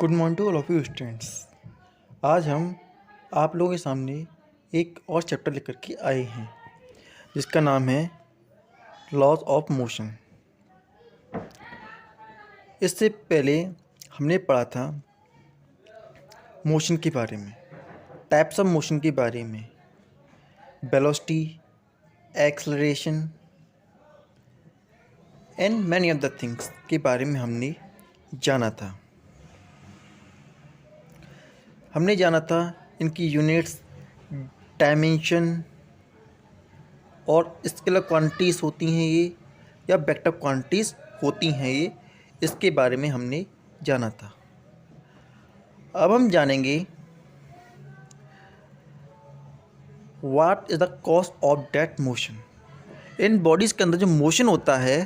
Good morning to all of you students. आज हम आप लोगों के सामने एक और चैप्टर लेकर के आए हैं जिसका नाम है लॉज ऑफ मोशन। इससे पहले हमने पढ़ा था मोशन के बारे में, टाइप्स ऑफ मोशन के बारे में, velocity, acceleration and many other things के बारे में हमने जाना था। हमने जाना था इनकी यूनिट्स, डायमेंशन और स्केलर क्वांटिटीज़ होती हैं ये या वेक्टर क्वांटिटीज़ होती हैं ये, इसके बारे में हमने जाना था। अब हम जानेंगे what is the cause of that motion. In bodies के अंदर जो मोशन होता है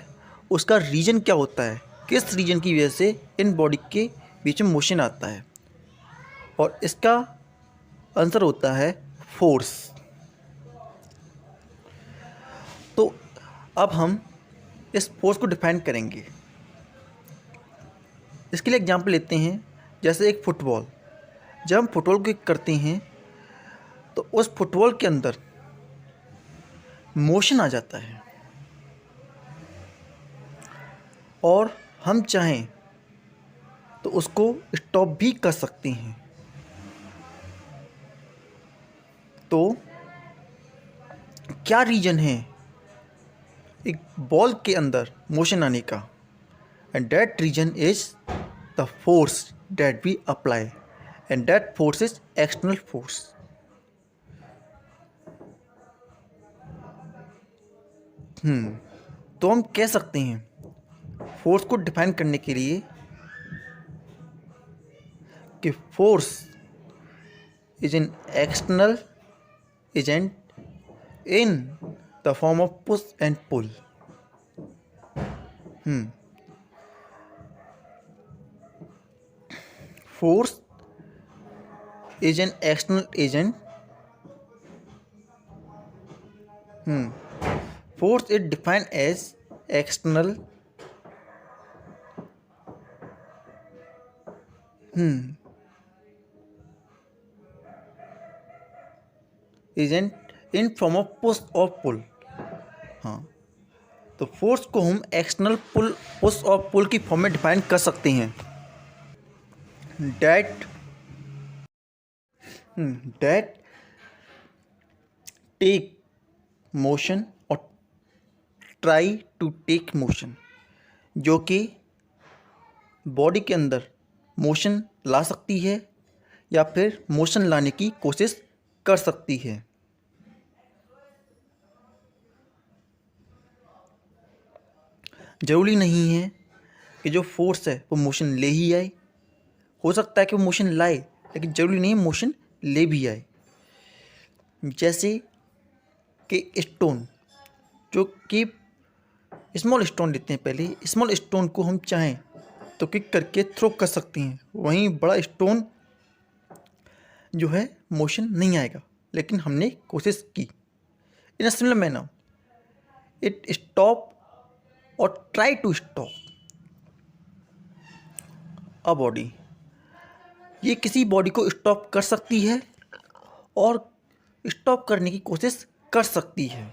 उसका रीजन क्या होता है, किस रीजन की वजह से इन बॉडी के बीच में मोशन आता है, और इसका आंसर होता है फोर्स। तो अब हम इस फोर्स को डिफाइन करेंगे। इसके लिए एग्जांपल लेते हैं, जैसे एक फुटबॉल। जब हम फुटबॉल किक करते हैं तो उस फुटबॉल के अंदर मोशन आ जाता है और हम चाहें तो उसको स्टॉप भी कर सकते हैं। तो क्या रीजन है एक बॉल के अंदर मोशन आने का? And that reason is the force that we apply, and that force is external force. तो हम कह सकते हैं फोर्स को डिफाइन करने के लिए कि force is an external agent in the form of push and pull. Force is an external agent. Force is defined as external agent in form of push or pull। हाँ, तो force को हम external push और पुल की form में define कर सकते हैं। that take motion और try to take motion, जो कि बॉडी के अंदर मोशन ला सकती है या फिर मोशन लाने की कोशिश कर सकती है। ज़रूरी नहीं है कि जो फोर्स है वो मोशन ले ही आए, हो सकता है कि वो मोशन लाए लेकिन ज़रूरी नहीं है मोशन ले भी आए। जैसे कि स्टोन, जो कि स्मॉल स्टोन लेते हैं, पहले स्मॉल स्टोन को हम चाहें तो किक करके थ्रो कर सकते हैं, वहीं बड़ा स्टोन जो है मोशन नहीं आएगा लेकिन हमने कोशिश की। In a similar manner it stop और try to stop a body. ये किसी बॉडी को स्टॉप कर सकती है और स्टॉप करने की कोशिश कर सकती है।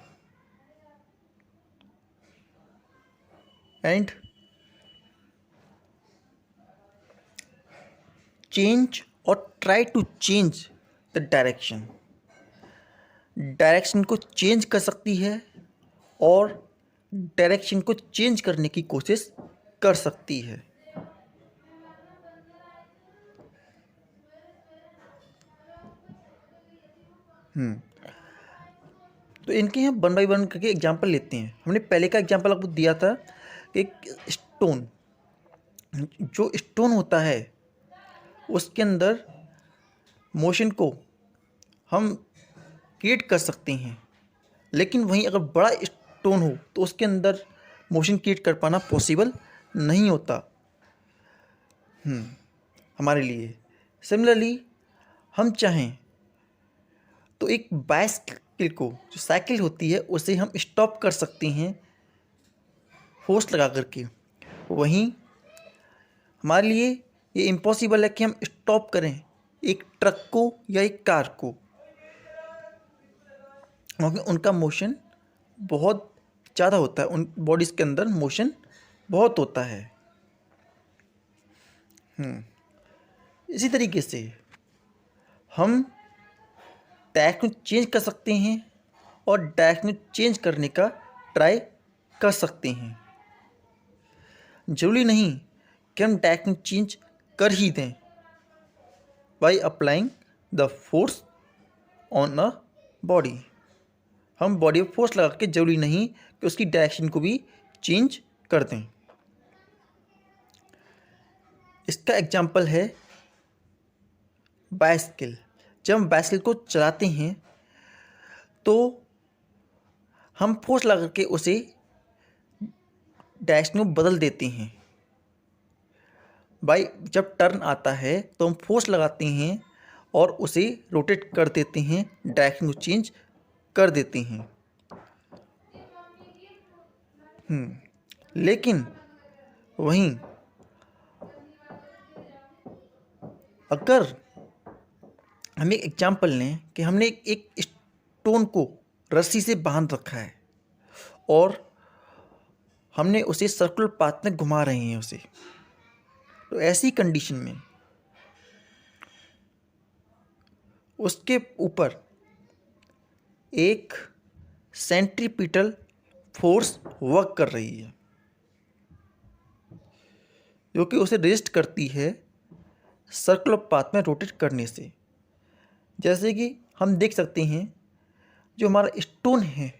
एंड चेंज और try to change the direction. Direction को चेंज कर सकती है और डायरेक्शन को चेंज करने की कोशिश कर सकती है। तो इनके हम वन बाई वन करके एग्जांपल लेते हैं। हमने पहले का एग्जांपल आपको दिया था कि एक स्टोन, जो स्टोन होता है उसके अंदर मोशन को हम क्रिएट कर सकते हैं, लेकिन वहीं अगर बड़ा स्टोन हो तो उसके अंदर मोशन क्रिएट कर पाना पॉसिबल नहीं होता हमारे लिए। सिमिलरली हम चाहें तो एक बाइसिकल को, जो साइकिल होती है, उसे हम स्टॉप कर सकते हैं फोर्स लगा करके। वहीं हमारे लिए ये इम्पॉसिबल है कि हम स्टॉप करें एक ट्रक को या एक कार को, क्योंकि उनका मोशन बहुत ज़्यादा होता है, उन बॉडीज़ के अंदर मोशन बहुत होता है। इसी तरीके से हम डायरेक्शन चेंज कर सकते हैं और डायरेक्शन चेंज करने का ट्राई कर सकते हैं। जरूरी नहीं कि हम डायरेक्शन चेंज कर ही दें by applying the force on a body. हम बॉडी पर फोर्स लगा के जरूरी नहीं कि उसकी डायरेक्शन को भी चेंज कर दें। इसका एग्जाम्पल है बाइसिकल। जब हम बाइसिकल को चलाते हैं तो हम फोर्स लगा के उसे डायरेक्शन को बदल देते हैं। जब टर्न आता है तो हम फोर्स लगाते हैं और उसे रोटेट कर देते हैं, डायरेक्शन को चेंज कर देते हैं। लेकिन वहीं अगर हम एक एग्जाम्पल लें कि हमने एक स्टोन को रस्सी से बांध रखा है और हमने उसे सर्कुलर पाथ में घुमा रहे हैं उसे, तो ऐसी कंडीशन में उसके ऊपर एक सेंट्रीपिटल फोर्स वर्क कर रही है जो कि उसे रेजिस्ट करती है सर्कुलर पाथ में रोटेट करने से। जैसे कि हम देख सकते हैं जो हमारा स्टोन है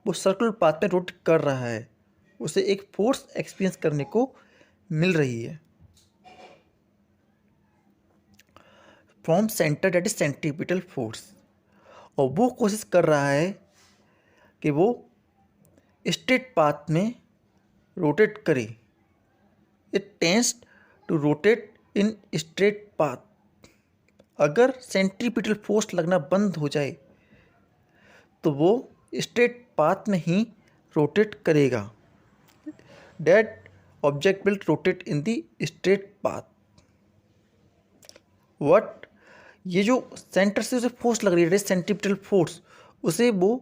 वो सर्कुलर पाथ में रोटेट कर रहा है, उसे एक फोर्स एक्सपीरियंस करने को मिल रही है from centre, that is centripetal force. और वो कोशिश कर रहा है कि वो स्ट्रेट पाथ में रोटेट करे। It tends to rotate in straight path. अगर सेंट्रीपिटल फोर्स लगना बंद हो जाए तो वो स्ट्रेट पाथ में ही रोटेट करेगा। That object will rotate in the straight path. What ये जो सेंटर से उसे फोर्स लग रही है सेंट्रीपिटल फोर्स, उसे वो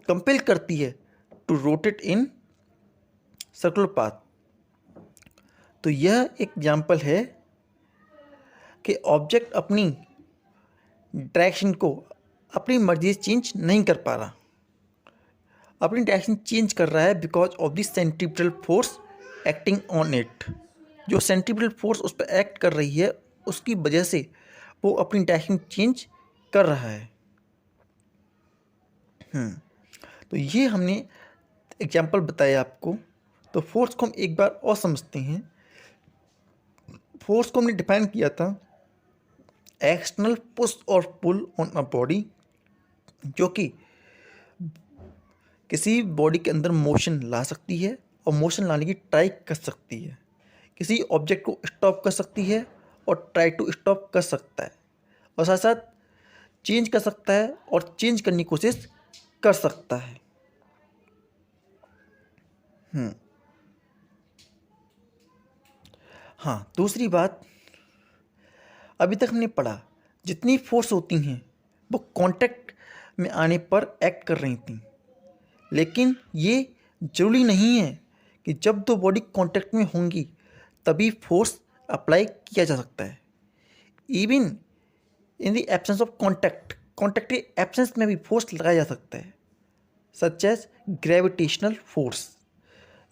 कंपेल करती है to rotate in circular path. तो यह एक एग्जाम्पल है कि ऑब्जेक्ट अपनी डायरेक्शन को अपनी मर्जी से चेंज नहीं कर पा रहा, अपनी डायरेक्शन चेंज कर रहा है because of the centripetal force acting on it. जो सेंट्रीपिटल फोर्स उस पर एक्ट कर रही है उसकी वजह से वो अपनी डायरेक्शन चेंज कर रहा है। तो ये हमने एग्जाम्पल बताया आपको। तो फोर्स को हम एक बार और समझते हैं। फोर्स को हमने डिफाइन किया था एक्सटर्नल पुश और पुल ऑन अ बॉडी, जो कि किसी बॉडी के अंदर मोशन ला सकती है और मोशन लाने की ट्राई कर सकती है, किसी ऑब्जेक्ट को स्टॉप कर सकती है और ट्राई टू स्टॉप कर सकता है, और साथ साथ चेंज कर सकता है और चेंज करने की कोशिश कर सकता है। हाँ, दूसरी बात अभी तक हमने पढ़ा जितनी फोर्स होती हैं वो कांटेक्ट में आने पर एक्ट कर रही थी, लेकिन ये जरूरी नहीं है कि जब दो बॉडी कांटेक्ट में होंगी तभी फोर्स अप्लाई किया जा सकता है। Even in the absence of contact के एब्सेंस में भी फोर्स लगाया जा सकता है, सच एज ग्रेविटेशनल फोर्स।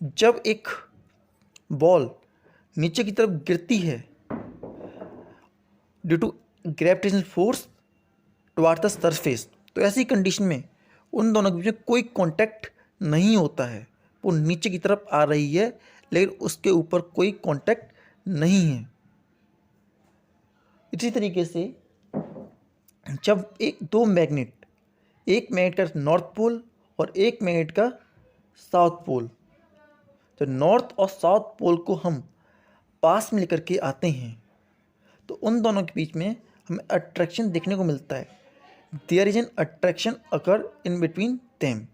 जब एक बॉल नीचे की तरफ गिरती है due to gravitational force toward the surface, तो ऐसी कंडीशन में उन दोनों के बीच में कोई कांटेक्ट नहीं होता है। वो नीचे की तरफ आ रही है लेकिन उसके ऊपर कोई कांटेक्ट नहीं है। इसी तरीके से जब दो मैग्नेट, एक मैग्नेट का नॉर्थ पोल और एक मैग्नेट का साउथ पोल, तो नॉर्थ और साउथ पोल को हम पास में लेकर के आते हैं तो उन दोनों के बीच में हमें अट्रैक्शन देखने को मिलता है। There is an attraction occur in between them.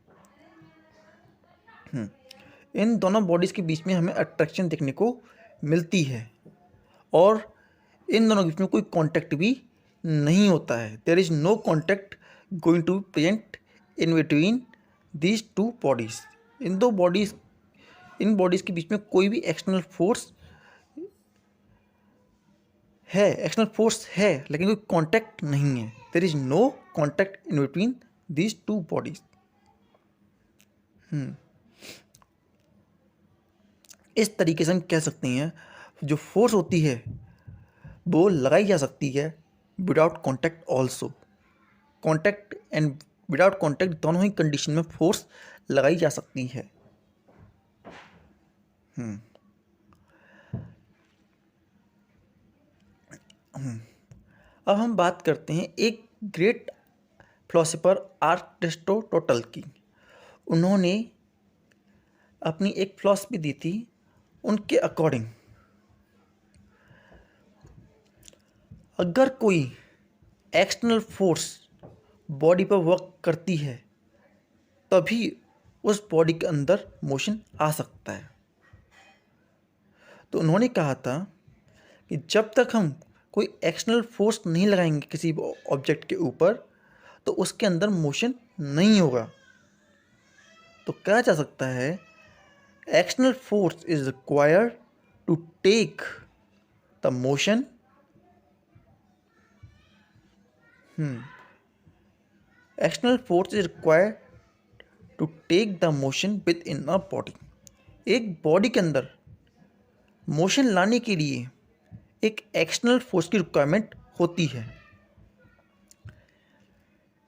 इन दोनों बॉडीज़ के बीच में हमें अट्रैक्शन देखने को मिलती है और इन दोनों के बीच में कोई कांटेक्ट भी नहीं होता है। There is no contact going to present in between these two bodies. इन बॉडीज के बीच में कोई भी एक्सटर्नल फोर्स है लेकिन कोई कांटेक्ट नहीं है। There is no contact in between these two bodies. इस तरीके से हम कह सकते हैं जो फोर्स होती है वो लगाई जा सकती है without contact also. Contact and without contact दोनों ही कंडीशन में फोर्स लगाई जा सकती है। अब हम बात करते हैं एक ग्रेट फिलोसोफर अरिस्टोटल की। उन्होंने अपनी एक फिलॉसफी दी थी। उनके अकॉर्डिंग अगर कोई एक्सटर्नल फोर्स बॉडी पर वर्क करती है तभी उस बॉडी के अंदर मोशन आ सकता है। तो उन्होंने कहा था कि जब तक हम कोई एक्सटर्नल फोर्स नहीं लगाएंगे किसी ऑब्जेक्ट के ऊपर तो उसके अंदर मोशन नहीं होगा। तो कहा जा सकता है external force is required to take the motion external force is required to take the motion within a body. एक बॉडी के अंदर मोशन लाने के लिए एक एक्सटर्नल फोर्स की रिक्वायरमेंट होती है।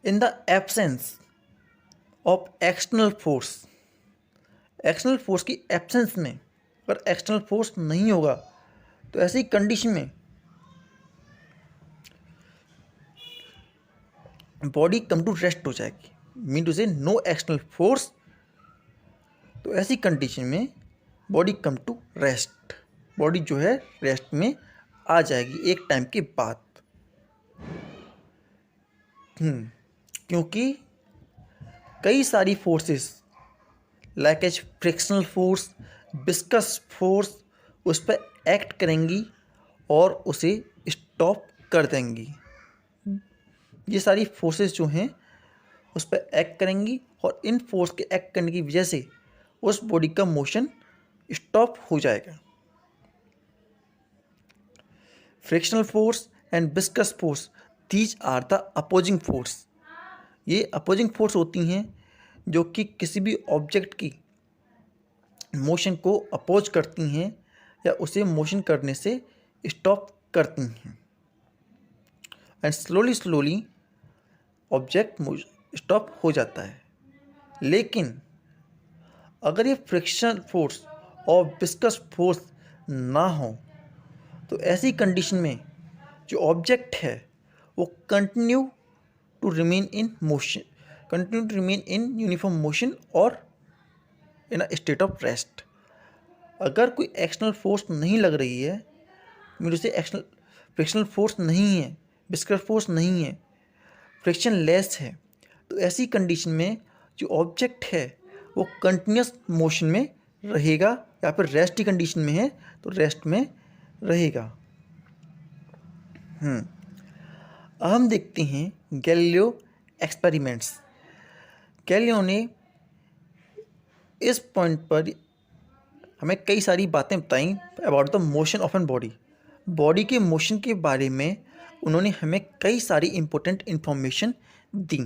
In the absence of external force की एब्सेंस में अगर एक्सटर्नल फोर्स नहीं होगा तो ऐसी कंडीशन में बॉडी कम टू रेस्ट हो जाएगी। Mean to say no external force. तो ऐसी कंडीशन में body come to rest, body जो है रेस्ट में आ जाएगी एक टाइम के बाद। क्योंकि कई सारी forces like as frictional force, viscous force उस पर एक्ट करेंगी और उसे स्टॉप कर देंगी। ये सारी फोर्सेस जो हैं उस पर एक्ट करेंगी और इन फोर्स के एक्ट करने की वजह से उस बॉडी का मोशन स्टॉप हो जाएगा। Frictional force and viscous force these are the opposing force. ये अपोजिंग फोर्स होती हैं जो कि किसी भी ऑब्जेक्ट की मोशन को अपोज करती हैं या उसे मोशन करने से स्टॉप करती हैं। एंड स्लोली ऑब्जेक्ट स्टॉप हो जाता है। लेकिन अगर ये फ्रिक्शनल फोर्स और विस्कस फोर्स ना हो तो ऐसी कंडीशन में जो ऑब्जेक्ट है वो continue to remain in uniform motion और in a state of rest. अगर कोई एक्सटर्नल फोर्स नहीं लग रही है, मेरे से एक्सटर्नल फ्रिक्शनल फोर्स नहीं है, विस्कस फोर्स नहीं है, फ्रिक्शन लेस है, तो ऐसी कंडीशन में जो ऑब्जेक्ट है वो कंटिन्यूस मोशन में रहेगा या फिर रेस्ट की कंडीशन में है तो रेस्ट में रहेगा। अब हम देखते हैं गैलीलियो एक्सपेरिमेंट्स। गैलीलियो ने इस पॉइंट पर हमें कई सारी बातें बताई about the motion of an body. Body के मोशन के बारे में उन्होंने हमें कई सारी इंपॉर्टेंट इन्फॉर्मेशन दी।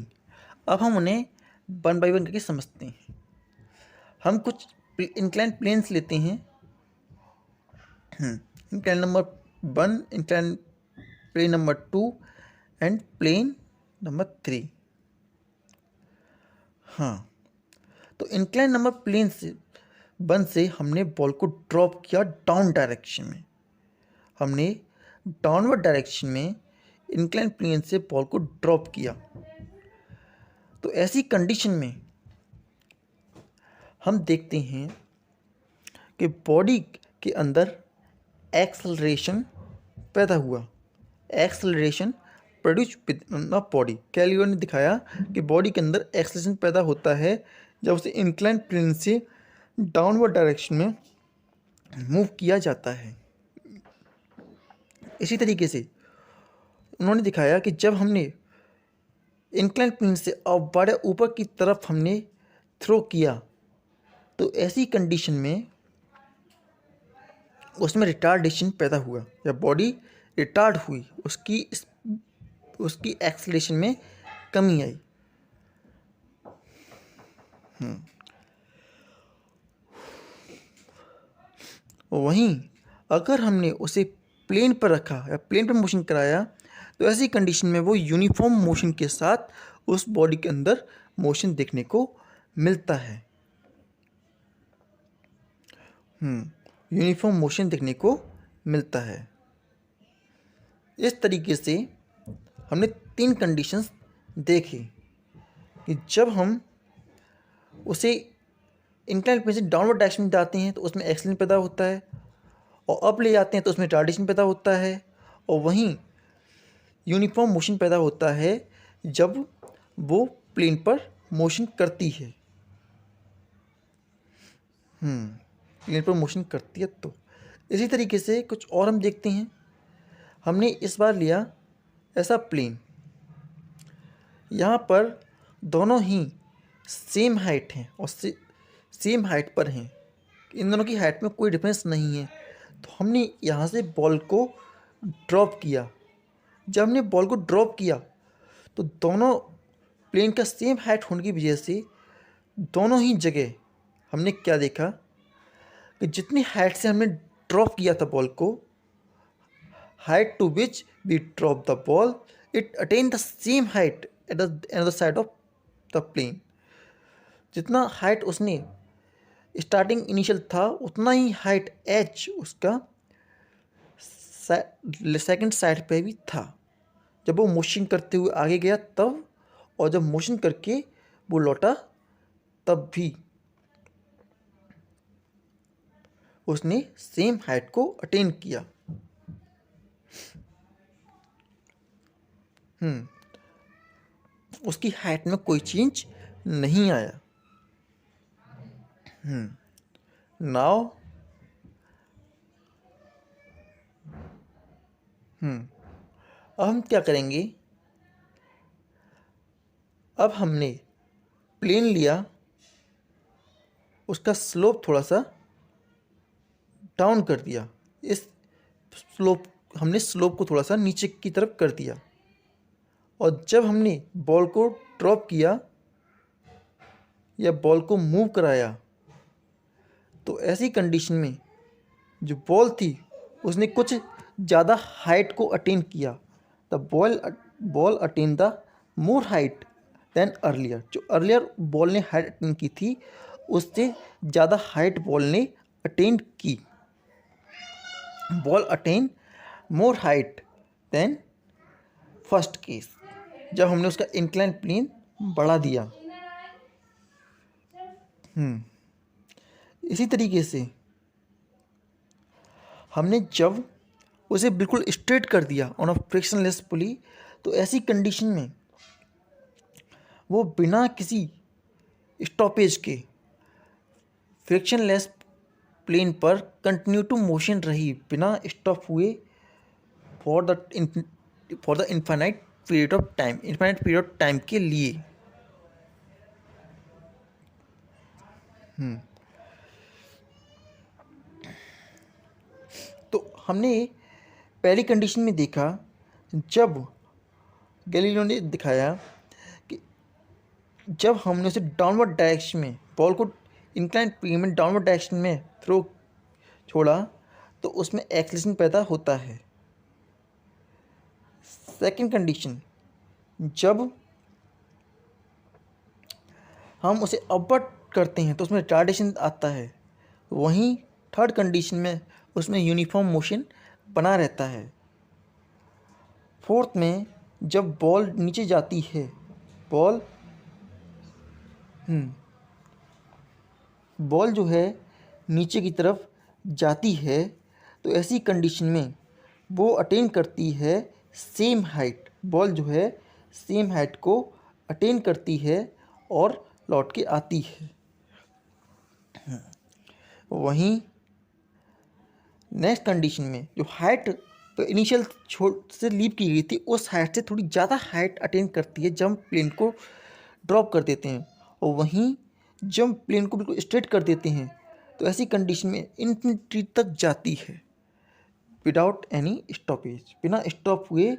अब हम उन्हें वन बाय वन करके समझते हैं। हम कुछ इंक्लाइन प्लेन्स लेते हैं। Incline number 1, incline plane number 2 and plane number 3। तो इंक्लाइन नंबर प्लेन से 1 से हमने बॉल को ड्रॉप किया डाउन डायरेक्शन में। हमने डाउनवर्ड डायरेक्शन में इंक्लाइन प्लेन से बॉल को ड्रॉप किया। तो ऐसी कंडीशन में हम देखते हैं कि बॉडी के अंदर एक्सेलरेशन पैदा हुआ। Acceleration produce with body. Galileo ने दिखाया कि बॉडी के अंदर एक्सेलरेशन पैदा होता है जब उसे इंक्लाइन प्लेन से डाउनवर्ड डायरेक्शन में मूव किया जाता है। इसी तरीके से उन्होंने दिखाया कि जब हमने इंक्लाइन प्लेन से अब बड़े ऊपर की तरफ हमने थ्रो किया तो ऐसी कंडीशन में उसमें रिटार्डेशन पैदा हुआ या बॉडी रिटार्ड हुई, उसकी एक्सेलरेशन में कमी आई। वहीं अगर हमने उसे प्लेन पर रखा या प्लेन पर मोशन कराया तो ऐसी कंडीशन में वो यूनिफॉर्म मोशन के साथ उस बॉडी के अंदर मोशन देखने को मिलता है। यूनिफॉर्म मोशन देखने को मिलता है। इस तरीके से हमने 3 कंडीशंस देखे कि जब हम उसे इंक्लाइन प्लेन से डाउनवर्ड डायरेक्शन में जाते हैं तो उसमें एक्सेलेरेशन पैदा होता है, और अप ले जाते हैं तो उसमें रिटार्डेशन पैदा होता है, और वहीं यूनिफॉर्म मोशन पैदा होता है जब वो प्लेन पर मोशन करती है। प्लेन पर मोशन करती है तो इसी तरीके से कुछ और हम देखते हैं। हमने इस बार लिया ऐसा प्लेन, यहाँ पर दोनों ही सेम हाइट हैं और सेम हाइट पर हैं, इन दोनों की हाइट में कोई डिफरेंस नहीं है। तो हमने यहाँ से बॉल को ड्रॉप किया। जब हमने बॉल को ड्रॉप किया तो दोनों प्लेन का सेम हाइट होने की वजह से दोनों ही जगह हमने क्या देखा कि जितनी हाइट से हमने ड्रॉप किया था बॉल को, height to which we drop the ball, it attain the same height at the another side of the plane. जितना हाइट उसने स्टार्टिंग इनिशियल था उतना ही हाइट एच उसका सेकंड साइड पे भी था जब वो मोशन करते हुए आगे गया तब, और जब मोशन करके वो लौटा तब भी उसने सेम हाइट को अटेन किया। उसकी हाइट में कोई चेंज नहीं आया। नाउ अब हम क्या करेंगे, अब हमने प्लेन लिया, उसका स्लोप थोड़ा सा डाउन कर दिया, हमने स्लोप को थोड़ा सा नीचे की तरफ कर दिया, और जब हमने बॉल को ड्रॉप किया या बॉल को मूव कराया तो ऐसी कंडीशन में जो बॉल थी उसने कुछ ज़्यादा हाइट को अटेन किया। The ball attain the more height than earlier. जो अर्लियर बॉल ने हाइट अटेन की थी उससे ज़्यादा हाइट बॉल ने अटेन की। Ball attain more height than first case, जब हमने उसका इंक्लाइन प्लेन बढ़ा दिया। इसी तरीके से हमने जब उसे बिल्कुल स्ट्रेट कर दिया ऑन अ फ्रिक्शनलेस पुली, तो ऐसी कंडीशन में वो बिना किसी स्टॉपेज के फ्रिक्शनलेस प्लेन पर कंटिन्यू टू मोशन रही बिना स्टॉप हुए for the infinite period of time के लिए। तो हमने पहली कंडीशन में देखा जब गैलीलियो ने दिखाया कि जब हमने उसे डाउनवर्ड डायरेक्शन में बॉल को इंक्लाइन प्लेन में डाउनवर्ड डायरेक्शन में थ्रो छोड़ा तो उसमें एक्सेलरेशन पैदा होता है। सेकंड कंडीशन, जब हम उसे अपवर्ड करते हैं तो उसमें रिटार्डेशन आता है। वहीं थर्ड कंडीशन में उसमें यूनिफॉर्म मोशन बना रहता है। फोर्थ में जब बॉल नीचे जाती है, बॉल जो है नीचे की तरफ जाती है तो ऐसी कंडीशन में वो अटेन करती है सेम हाइट। बॉल जो है सेम हाइट को अटेन करती है और लौट के आती है। वहीं नेक्स्ट कंडीशन में जो हाइट तो इनिशियल छोट से लीव की गई थी उस हाइट से थोड़ी ज़्यादा हाइट अटेन करती है जब हम प्लेन को ड्रॉप कर देते हैं, और वहीं जब हम प्लेन को बिल्कुल स्ट्रेट कर देते हैं तो ऐसी कंडीशन में इन्फिनिटी तक जाती है विदाउट एनी स्टॉपेज, बिना स्टॉप हुए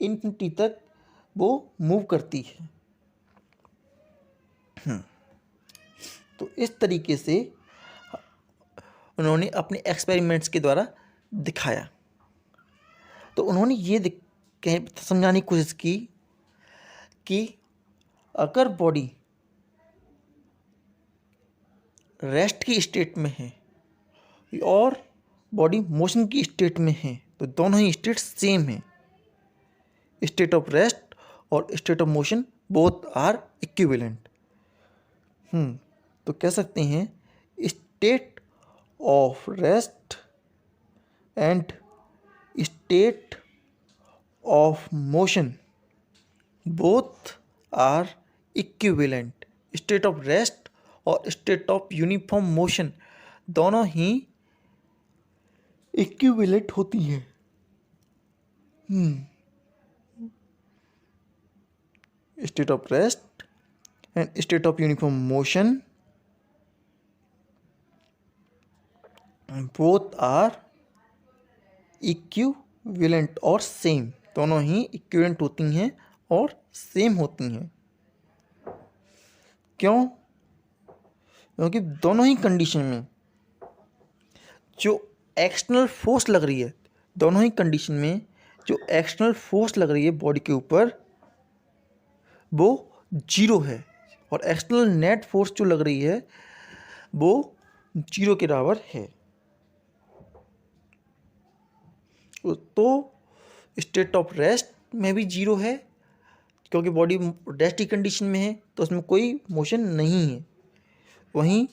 इन्फिनिटी तक वो मूव करती है। तो इस तरीके से उन्होंने अपने एक्सपेरिमेंट्स के द्वारा दिखाया। तो उन्होंने ये समझाने की कोशिश की कि अगर बॉडी रेस्ट की स्टेट में है और बॉडी मोशन की स्टेट में है तो दोनों ही स्टेट सेम है। स्टेट ऑफ रेस्ट और state of motion both are equivalent. तो कह सकते हैं state of rest and state of motion both are equivalent. State of rest और स्टेट ऑफ यूनिफॉर्म मोशन दोनों ही इक्विवेलेंट होती है। State of rest and state of uniform motion both are equivalent और सेम, दोनों ही इक्विवेलेंट होती हैं और सेम होती हैं। क्यों? क्योंकि दोनों ही कंडीशन में जो एक्सटर्नल फोर्स लग रही है, दोनों ही कंडीशन में जो एक्सटर्नल फोर्स लग रही है बॉडी के ऊपर वो जीरो है, और एक्सटर्नल नेट फोर्स जो लग रही है वो जीरो के बराबर है। तो स्टेट ऑफ रेस्ट में भी जीरो है क्योंकि बॉडी रेस्ट की कंडीशन में है तो उसमें कोई मोशन नहीं है। वहीं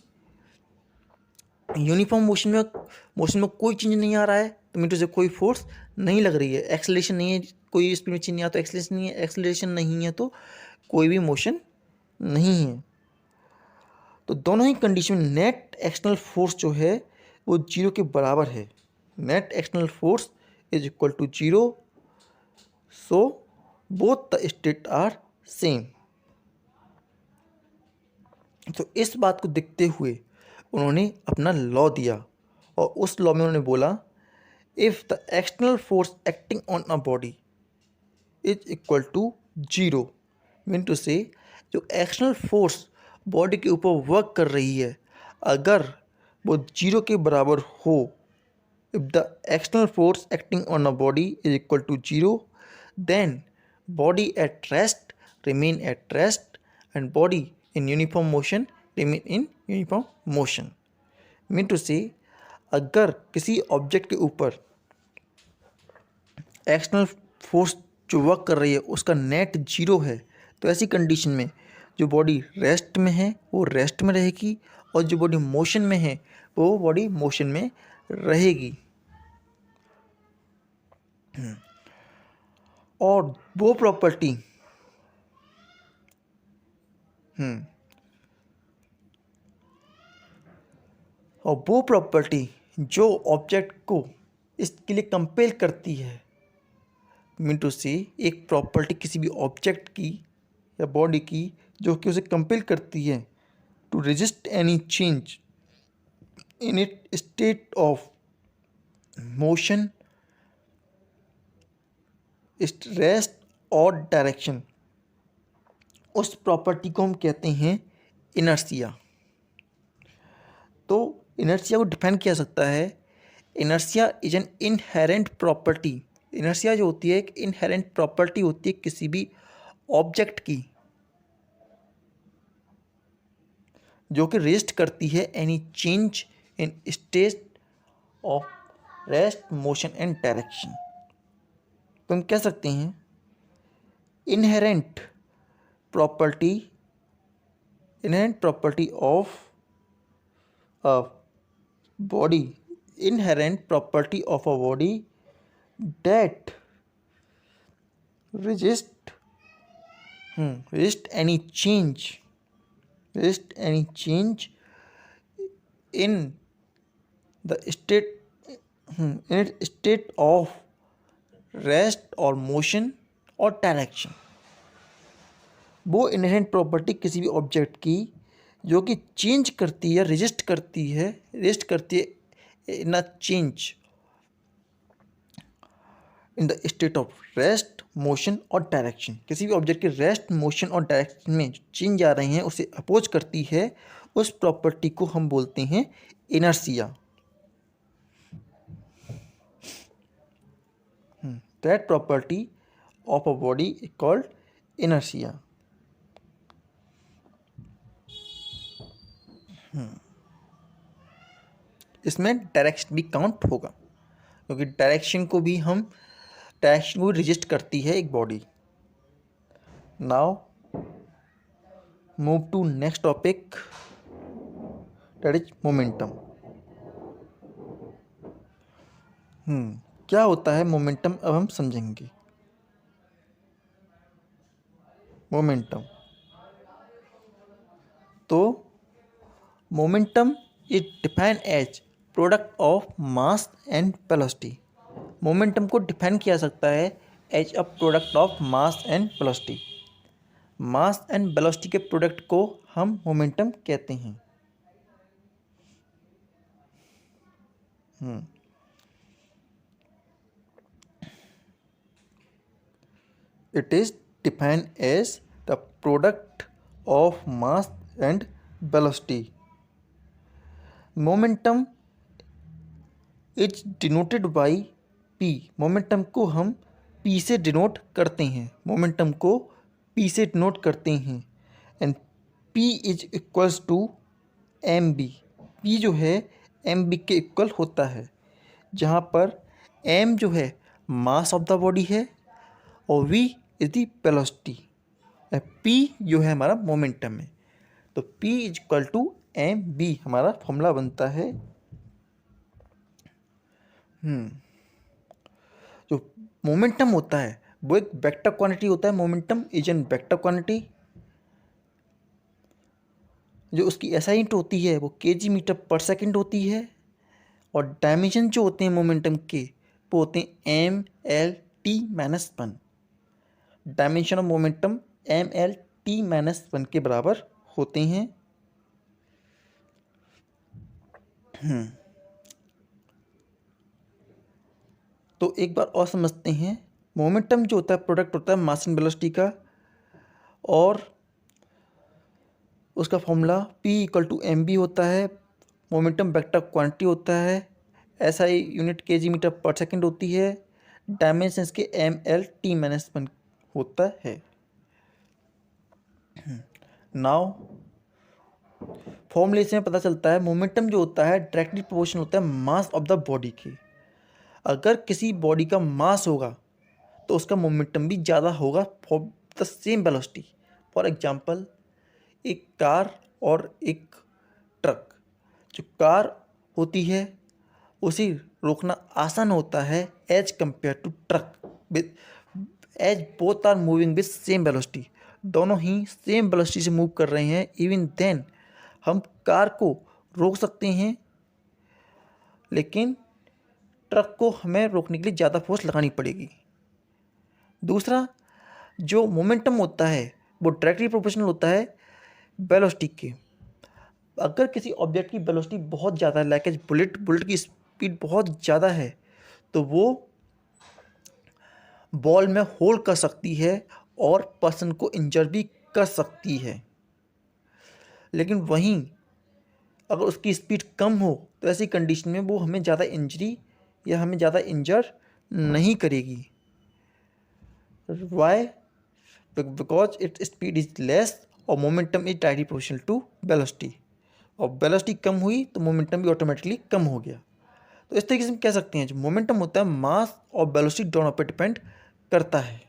यूनिफॉर्म मोशन में कोई चेंज नहीं आ रहा है तो मीटर से कोई फोर्स नहीं लग रही है, एक्सेलरेशन नहीं है, कोई स्पीड में चेंज नहीं आता, एक्सेलरेशन नहीं है, एक्सेलरेशन नहीं है तो कोई भी मोशन नहीं है। तो दोनों ही कंडीशन में नेट एक्सटर्नल फोर्स जो है वो जीरो के बराबर है। Net external force is equal to zero, so both the state are same. तो इस बात को देखते हुए उन्होंने अपना लॉ दिया, और उस लॉ में उन्होंने बोला if the external force acting on a body is equal to zero, mean to say जो एक्सटर्नल फोर्स बॉडी के ऊपर वर्क कर रही है अगर वो जीरो के बराबर हो, if the external force acting on a body is equal to zero, then body at rest remain at rest and body in uniform motion remain in uniform motion। Mean to say अगर किसी object के ऊपर external force जो work कर रही है उसका net zero है तो ऐसी कंडीशन में जो बॉडी रेस्ट में है वो रेस्ट में रहेगी और जो बॉडी मोशन में है वो बॉडी मोशन में रहेगी। और वो प्रॉपर्टी जो ऑब्जेक्ट को इसके लिए कंपेल करती है, मीन टू से एक प्रॉपर्टी किसी भी ऑब्जेक्ट की या बॉडी की जो कि उसे कंपेल करती है to resist any change in it state of motion, rest और डायरेक्शन, उस प्रॉपर्टी को हम कहते हैं इनर्शिया। तो इनर्शिया को डिफाइन किया जा सकता है, inertia is an inherent property. Inertia जो होती है एक इनहेरेंट प्रॉपर्टी होती है किसी भी ऑब्जेक्ट की जो कि रेस्ट करती है any change in state of rest, motion and direction. तो हम कह सकते हैं inherent property of a body, inherent property of a body that resist any change in the state of rest और मोशन और डायरेक्शन, वो इनहेरेंट प्रॉपर्टी किसी भी ऑब्जेक्ट की जो कि चेंज करती है, रेजिस्ट करती है in a change in the state of rest, motion और डायरेक्शन। किसी भी ऑब्जेक्ट के रेस्ट, मोशन और डायरेक्शन में जो चेंज आ रहे हैं उसे अपोज करती है, उस प्रॉपर्टी को हम बोलते हैं inertia. That property of a body is called inertia. इसमें डायरेक्शन भी काउंट होगा, क्योंकि डायरेक्शन को भी रिजिस्ट करती है एक body. Now move to next topic, that is momentum. क्या होता है मोमेंटम, अब हम समझेंगे। मोमेंटम, तो momentum is defined as product of mass and velocity. Momentum को डिफाइन किया जा सकता है as a product of mass and velocity. Mass and velocity के प्रोडक्ट को हम मोमेंटम कहते हैं। It is defined as the product of mass and velocity. Momentum is denoted by P. Momentum को हम P से डिनोट करते हैं, मोमेंटम को P से डिनोट करते हैं, and P is equals to mb। P जो है mb के इक्वल होता है, जहाँ पर m जो है मास ऑफ द बॉडी है और v is the velocity, p जो है हमारा मोमेंटम है। तो p is equal to M B हमारा फॉर्मूला बनता है। जो मोमेंटम होता है वो एक वेक्टर क्वांटिटी होता है। Momentum is an vector quantity. जो उसकी एसआई यूनिट होती है वो kg मीटर पर सेकेंड होती है, और डायमेंशन जो होते हैं मोमेंटम के वो होते हैं M L T minus one. Dimension of momentum M L T minus one के बराबर होते हैं। तो एक बार और समझते हैं। मोमेंटम जो होता है प्रोडक्ट होता है मास एंड वेलोसिटी का, और उसका formula P equal to M B होता है। मोमेंटम वेक्टर क्वांटिटी होता है, SI unit kg metre per second होती है, डायमेंशंस के M L T minus one होता है। नाउ फॉर्मूले से पता चलता है मोमेंटम जो होता है डायरेक्टली प्रोपोर्शनल होता है मास ऑफ द बॉडी के। अगर किसी बॉडी का मास होगा तो उसका मोमेंटम भी ज़्यादा होगा for the same velocity. For example, एक कार और एक ट्रक। जो कार होती है उसे रोकना आसान होता है as compare to truck, with as both are moving with same velocity. दोनों ही सेम वेलोसिटी से मूव कर रहे हैं, इवन देन हम कार को रोक सकते हैं, लेकिन ट्रक को हमें रोकने के लिए ज़्यादा फोर्स लगानी पड़ेगी। दूसरा, जो मोमेंटम होता है वो डायरेक्टली प्रोपोर्शनल होता है वेलोसिटी के। अगर किसी ऑब्जेक्ट की वेलोसिटी बहुत ज़्यादा है, लाइक एज बुलेट की स्पीड बहुत ज़्यादा है, तो वो बॉल में होल कर सकती है और पर्सन को इंजर भी कर सकती है। लेकिन वहीं अगर उसकी स्पीड कम हो तो ऐसी कंडीशन में वो हमें ज़्यादा इंजरी या हमें ज़्यादा इंजर नहीं करेगी। Why? Because its speed is less और momentum is directly proportional to velocity, और वेलोसिटी कम हुई तो मोमेंटम भी ऑटोमेटिकली कम हो गया। तो इस तरीके से हम कह सकते हैं जो मोमेंटम होता है मास और वेलोसिटी दोनों पर डिपेंड करता है।